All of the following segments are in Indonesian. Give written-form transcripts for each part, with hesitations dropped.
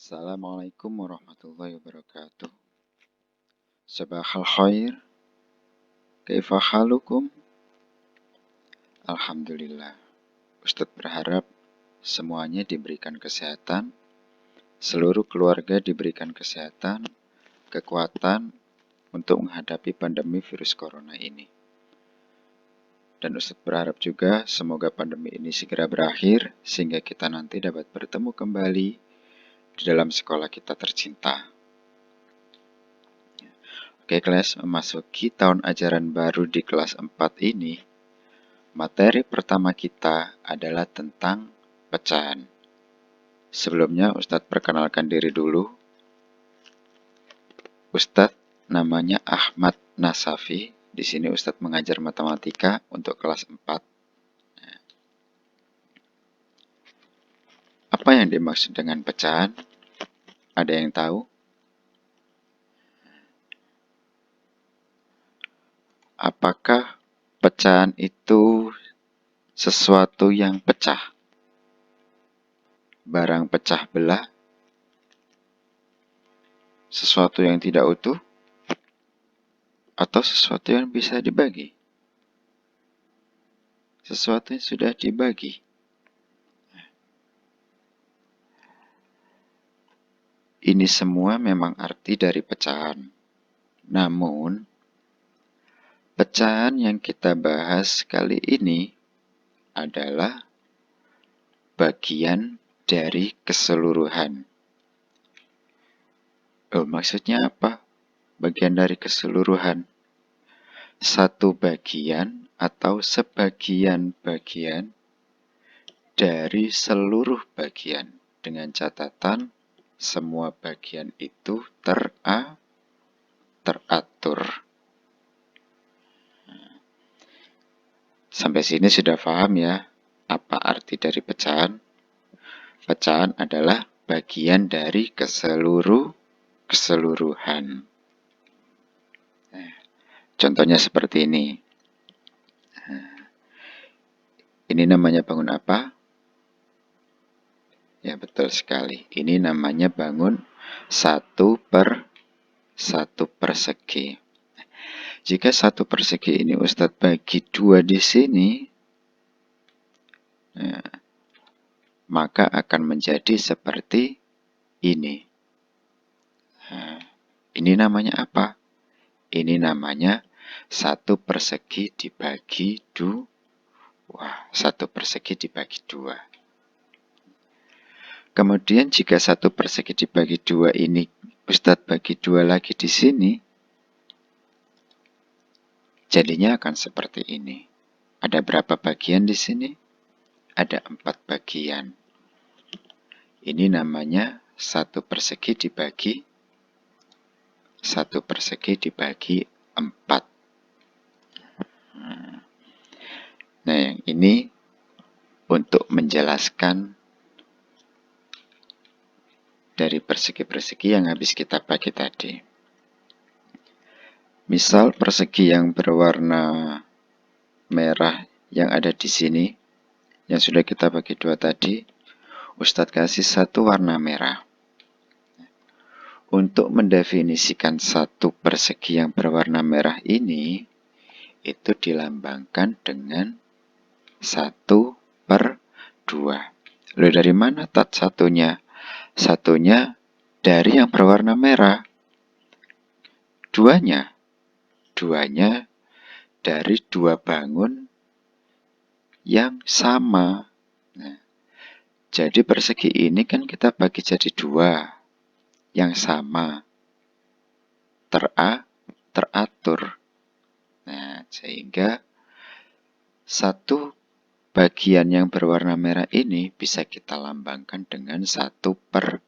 Assalamualaikum warahmatullahi wabarakatuh. Sabahal khair. Kaifa halukum? Alhamdulillah. Ustadz berharap semuanya diberikan kesehatan, seluruh keluarga diberikan kesehatan, kekuatan untuk menghadapi pandemi virus corona ini. Dan Ustadz berharap juga semoga pandemi ini segera berakhir sehingga kita nanti dapat bertemu kembali di dalam sekolah kita tercinta. Oke kelas, memasuki tahun ajaran baru di kelas 4 ini, materi pertama kita adalah tentang pecahan. Sebelumnya Ustadz perkenalkan diri dulu. Ustadz namanya Ahmad Nasafi. Di sini Ustadz mengajar matematika untuk kelas 4. Apa yang dimaksud dengan pecahan? Ada yang tahu? Apakah pecahan itu sesuatu yang pecah? Barang pecah belah? Sesuatu yang tidak utuh? Atau sesuatu yang bisa dibagi? Sesuatu yang sudah dibagi. Ini semua memang arti dari pecahan. Namun, pecahan yang kita bahas kali ini adalah bagian dari keseluruhan. Maksudnya apa? Bagian dari keseluruhan. Satu bagian atau sebagian bagian dari seluruh bagian. Dengan catatan, semua bagian itu teratur. Sampai sini sudah paham ya, apa arti dari pecahan? Pecahan adalah bagian dari keseluruhan. Contohnya seperti ini. Ini namanya bangun apa? Ya betul sekali. Ini namanya bangun 1 per 1 persegi. Jika 1 persegi ini Ustadz bagi 2 di sini, maka akan menjadi seperti ini. Ini namanya apa? Ini namanya 1 persegi dibagi 2. 1 persegi dibagi 2. Kemudian jika 1 persegi dibagi 2 ini Ustadz bagi 2 lagi di sini, jadinya akan seperti ini. Ada berapa bagian di sini? Ada 4 bagian. Ini namanya 1 persegi dibagi 1 persegi dibagi 4. Nah, yang ini untuk menjelaskan dari persegi-persegi yang habis kita bagi tadi. Misal persegi yang berwarna merah yang ada di sini, yang sudah kita bagi 2 tadi, Ustadz kasih 1 warna merah. Untuk mendefinisikan 1 persegi yang berwarna merah ini, itu dilambangkan dengan 1 per 2. Lalu dari mana satunya? Satunya dari yang berwarna merah. Duanya dari 2 bangun yang sama. Nah, jadi persegi ini kan kita bagi jadi 2 yang sama, teratur. Nah, sehingga 1 bagian yang berwarna merah ini bisa kita lambangkan dengan 1 per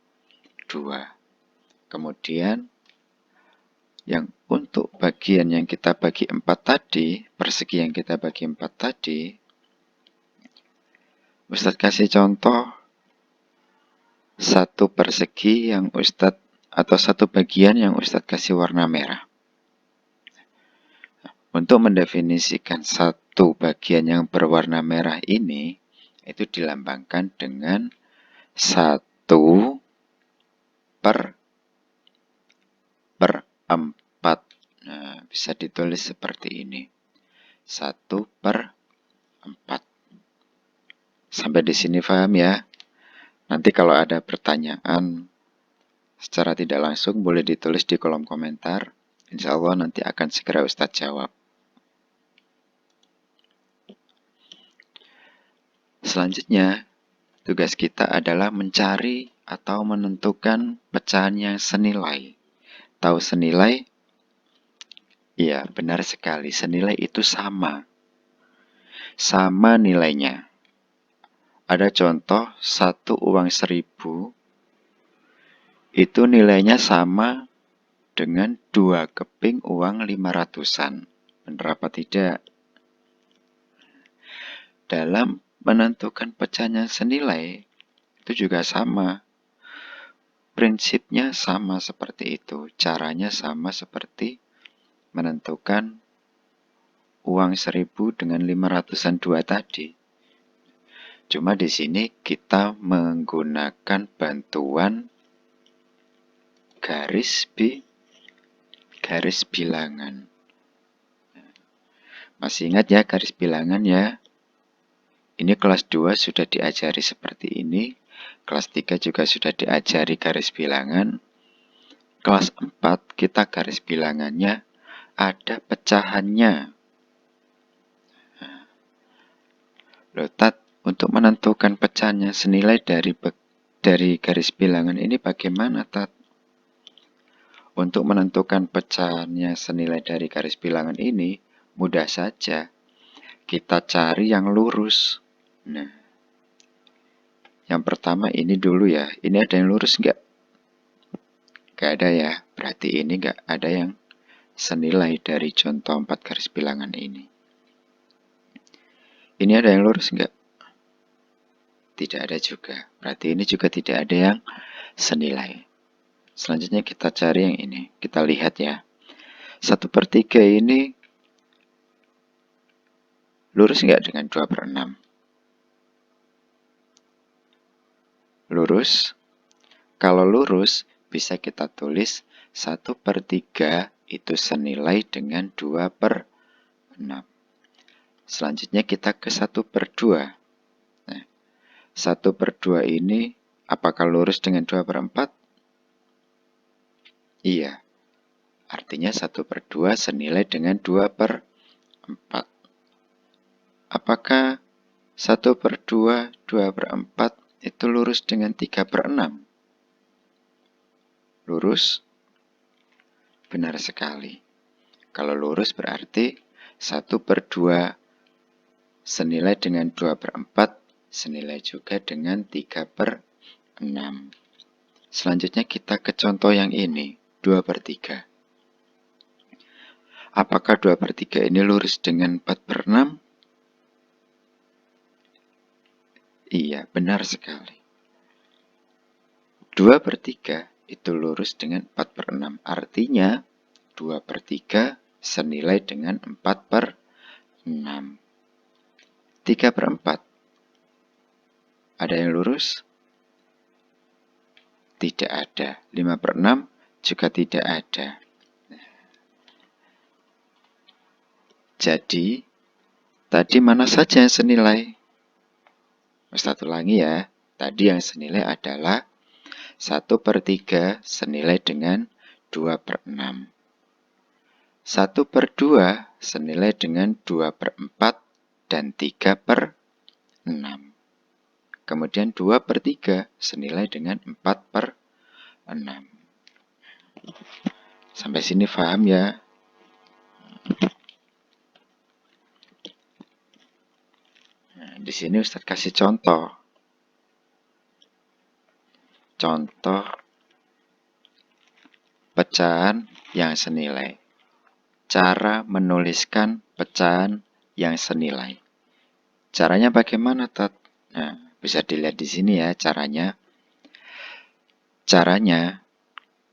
2. Kemudian yang untuk bagian yang kita bagi 4 tadi, persegi yang kita bagi 4 tadi, Ustadz kasih contoh 1 persegi yang Ustadz atau 1 bagian yang Ustadz kasih warna merah. Untuk mendefinisikan 1 bagian yang berwarna merah ini, itu dilambangkan dengan 1 per 4. Nah, bisa ditulis seperti ini. 1 per 4. Sampai di sini paham ya? Nanti kalau ada pertanyaan secara tidak langsung boleh ditulis di kolom komentar. Insya Allah nanti akan segera Ustadz jawab. Selanjutnya, tugas kita adalah mencari atau menentukan pecahan yang senilai. Tahu senilai? Iya, benar sekali. Senilai itu sama. Sama nilainya. Ada contoh, 1 uang 1.000 itu nilainya sama dengan 2 keping uang 500-an. Benar apa tidak? Dalam menentukan pecahan yang senilai, itu juga sama. Prinsipnya sama seperti itu. Caranya sama seperti menentukan uang 1.000 dengan 500-an 2 tadi. Cuma di sini kita menggunakan bantuan garis bilangan. Masih ingat ya garis bilangan ya? Ini kelas 2 sudah diajari seperti ini. Kelas 3 juga sudah diajari garis bilangan. Kelas 4 kita garis bilangannya ada pecahannya. Lotat, untuk menentukan pecahannya senilai dari garis bilangan ini bagaimana, Tat? Untuk menentukan pecahannya senilai dari garis bilangan ini, mudah saja. Kita cari yang lurus. Nah, yang pertama ini dulu ya. Ini ada yang lurus nggak? Nggak ada ya. Berarti ini nggak ada yang senilai dari contoh 4 garis bilangan ini. Ini ada yang lurus nggak? Tidak ada juga. Berarti ini juga tidak ada yang senilai. Selanjutnya kita cari yang ini. Kita lihat ya. 1/3 ini lurus nggak dengan 2/6? Lurus. Kalau lurus, bisa kita tulis 1/3 itu senilai dengan 2/6. Selanjutnya kita ke 1/2. Nah, 1/2 ini apakah lurus dengan 2/4? Iya. Artinya 1/2 senilai dengan 2/4. Apakah 1/2, 2/4 itu lurus dengan 3/6? Lurus? Benar sekali. Kalau lurus berarti 1/2 senilai dengan 2/4 senilai juga dengan 3/6. Selanjutnya kita ke contoh yang ini, 2/3. Apakah 2/3 ini lurus dengan 4/6? Iya, benar sekali. 2/3 itu lurus dengan 4/6. Artinya 2/3 senilai dengan 4/6. 3/4. Ada yang lurus? Tidak ada. 5/6 juga tidak ada. Jadi, tadi mana saja yang senilai? Ustadz ulangi ya. Tadi yang senilai adalah 1/3 senilai dengan 2/6. 1/2 senilai dengan 2/4 dan 3/6. Kemudian 2/3 senilai dengan 4/6. Sampai sini paham ya? Nah, di sini Ustadz kasih contoh. Contoh pecahan yang senilai. Cara menuliskan pecahan yang senilai. Caranya bagaimana, Tat? Nah, bisa dilihat di sini ya caranya. Caranya,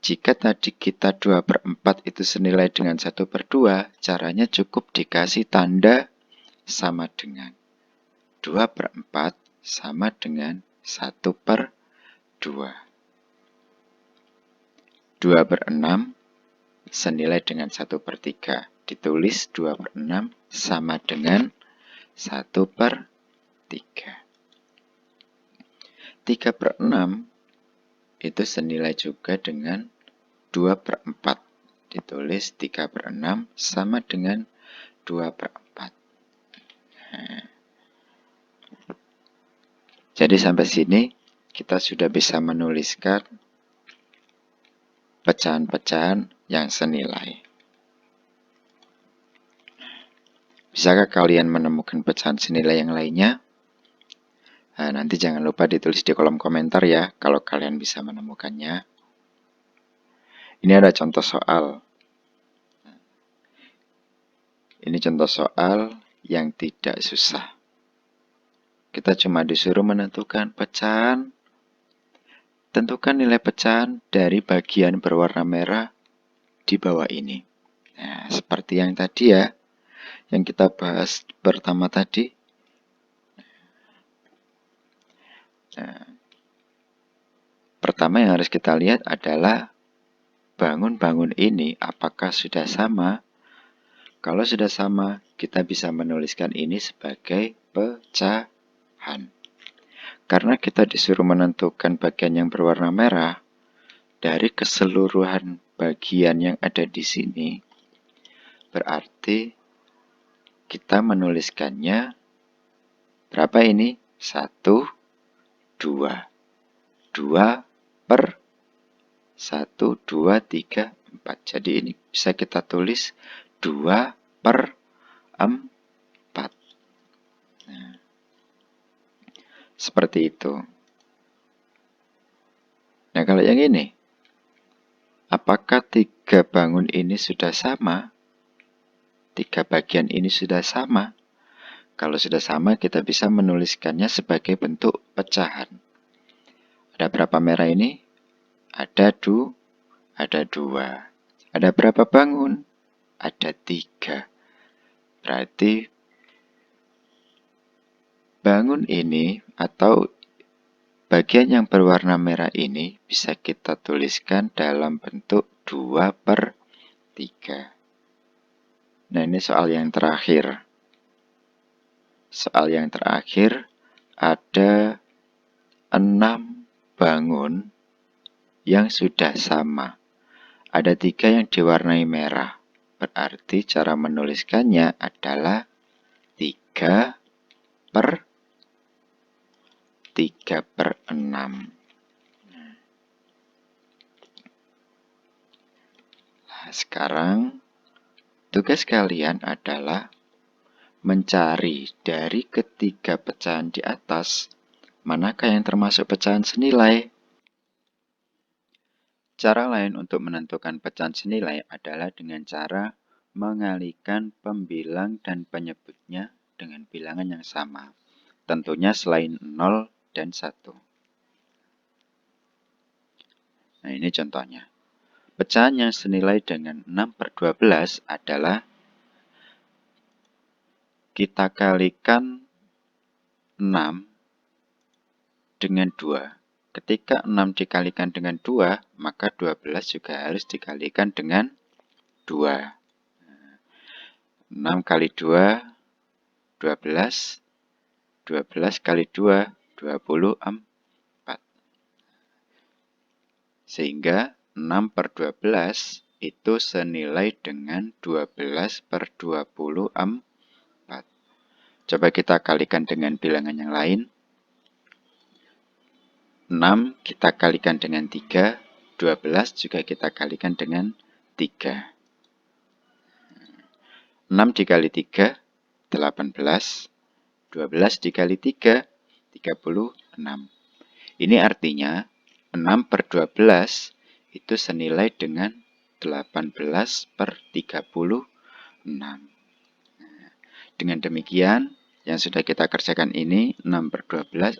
jika tadi kita 2/4 itu senilai dengan 1/2, caranya cukup dikasih tanda sama dengan. 2/4 sama dengan 1/2. 2/6 senilai dengan 1/3. Ditulis 2/6 sama dengan 1/3. 3/6 itu senilai juga dengan 2/4. Ditulis 3/6 sama dengan 2/4. Nah, jadi sampai sini kita sudah bisa menuliskan pecahan-pecahan yang senilai. Bisakah kalian menemukan pecahan senilai yang lainnya? Nah, nanti jangan lupa ditulis di kolom komentar ya kalau kalian bisa menemukannya. Ini ada contoh soal. Ini contoh soal yang tidak susah. Kita cuma disuruh menentukan pecahan. Tentukan nilai pecahan dari bagian berwarna merah di bawah ini. Nah, seperti yang tadi ya, yang kita bahas pertama tadi. Nah, pertama yang harus kita lihat adalah bangun-bangun ini apakah sudah sama. Kalau sudah sama, kita bisa menuliskan ini sebagai pecahan. Karena kita disuruh menentukan bagian yang berwarna merah, dari keseluruhan bagian yang ada di sini, berarti kita menuliskannya berapa ini? 1, 2. 2 per 1, 2, 3, 4. Jadi ini bisa kita tulis 2/4. Nah, seperti itu. Nah, kalau yang ini, apakah 3 bangun ini sudah sama? 3 bagian ini sudah sama? Kalau sudah sama, kita bisa menuliskannya sebagai bentuk pecahan. Ada berapa merah ini? Ada 2. Ada berapa bangun? Ada 3. Berarti bangun ini atau bagian yang berwarna merah ini bisa kita tuliskan dalam bentuk 2/3. Nah, ini soal yang terakhir. Soal yang terakhir ada 6 bangun yang sudah sama. Ada 3 yang diwarnai merah. Berarti cara menuliskannya adalah 3/6. Nah, sekarang tugas kalian adalah mencari dari ketiga pecahan di atas, manakah yang termasuk pecahan senilai. Cara lain untuk menentukan pecahan senilai adalah dengan cara mengalihkan pembilang dan penyebutnya dengan bilangan yang sama. Tentunya selain 0 dan 1. Nah, ini contohnya. Pecahan yang senilai dengan 6/12 adalah kita kalikan 6 dengan 2. Ketika 6 dikalikan dengan 2, maka 12 juga harus dikalikan dengan 2. 6 kali 2, 12. 12 kali 2, 24. Sehingga 6/12 itu senilai dengan 12/24. Coba kita kalikan dengan bilangan yang lain. 6 kita kalikan dengan 3, 12 juga kita kalikan dengan 3. 6 dikali 3, 18. 12 dikali 3, 36. Ini artinya 6/12 itu senilai dengan 18/36. Dengan demikian, yang sudah kita kerjakan ini 6/12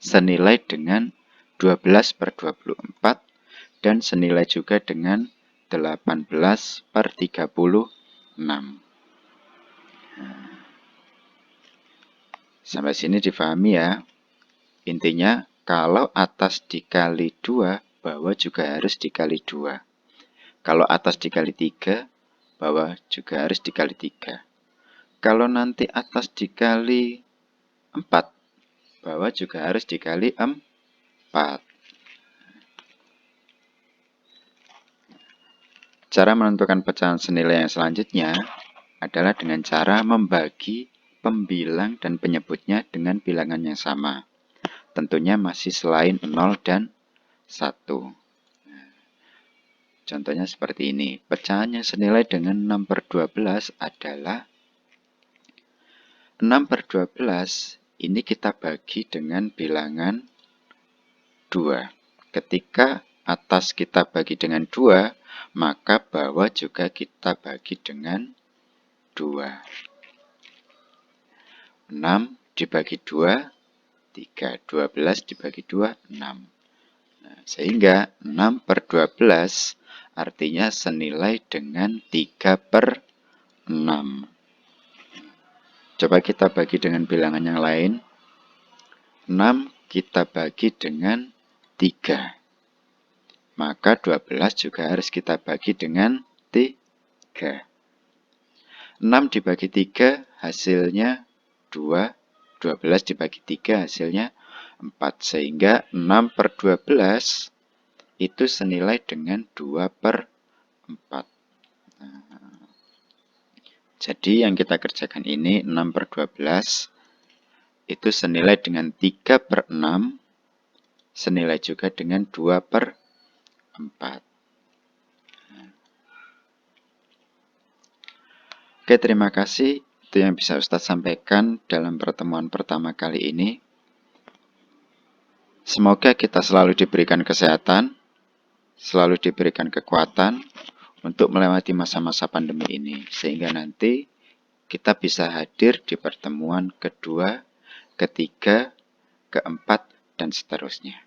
senilai dengan 12/24 dan senilai juga dengan 18/36. Sampai sini difahami ya. Intinya, kalau atas dikali 2 bawah juga harus dikali 2. Kalau atas dikali 3, bawah juga harus dikali 3. Kalau nanti atas dikali 4, bawah juga harus dikali 4. Cara menentukan pecahan senilai yang selanjutnya adalah dengan cara membagi pembilang dan penyebutnya dengan bilangan yang sama. Tentunya masih selain 0 dan 1. Contohnya seperti ini. Pecahan yang senilai dengan 6/12 adalah 6/12 ini kita bagi dengan bilangan 2. Ketika atas kita bagi dengan 2, maka bawah juga kita bagi dengan 2. 6 dibagi 2, 3. 12 dibagi 2, 6. Nah, sehingga 6/12 artinya senilai dengan 3/6. Coba kita bagi dengan bilangan yang lain. 6 kita bagi dengan 3. Maka 12 juga harus kita bagi dengan 3. 6 dibagi 3 hasilnya 2. 12 dibagi 3 hasilnya 4. Sehingga 6/12 itu senilai dengan 2/4. Jadi yang kita kerjakan ini 6/12 itu senilai dengan 3/6, senilai juga dengan 2/4. Oke, terima kasih. Itu yang bisa Ustadz sampaikan dalam pertemuan pertama kali ini. Semoga kita selalu diberikan kesehatan, selalu diberikan kekuatan untuk melewati masa-masa pandemi ini. Sehingga nanti kita bisa hadir di pertemuan kedua, ketiga, keempat, dan seterusnya.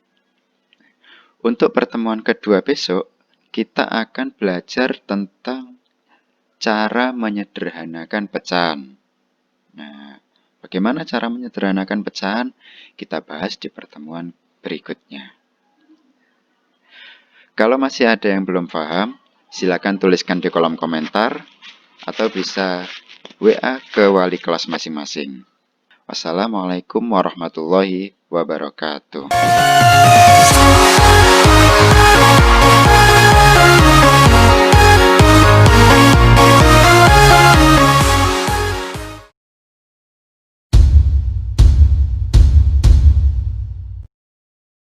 Untuk pertemuan kedua besok, kita akan belajar tentang cara menyederhanakan pecahan. Nah, bagaimana cara menyederhanakan pecahan? Kita bahas di pertemuan berikutnya. Kalau masih ada yang belum paham, silakan tuliskan di kolom komentar atau bisa WA ke wali kelas masing-masing. Wassalamualaikum warahmatullahi wabarakatuh.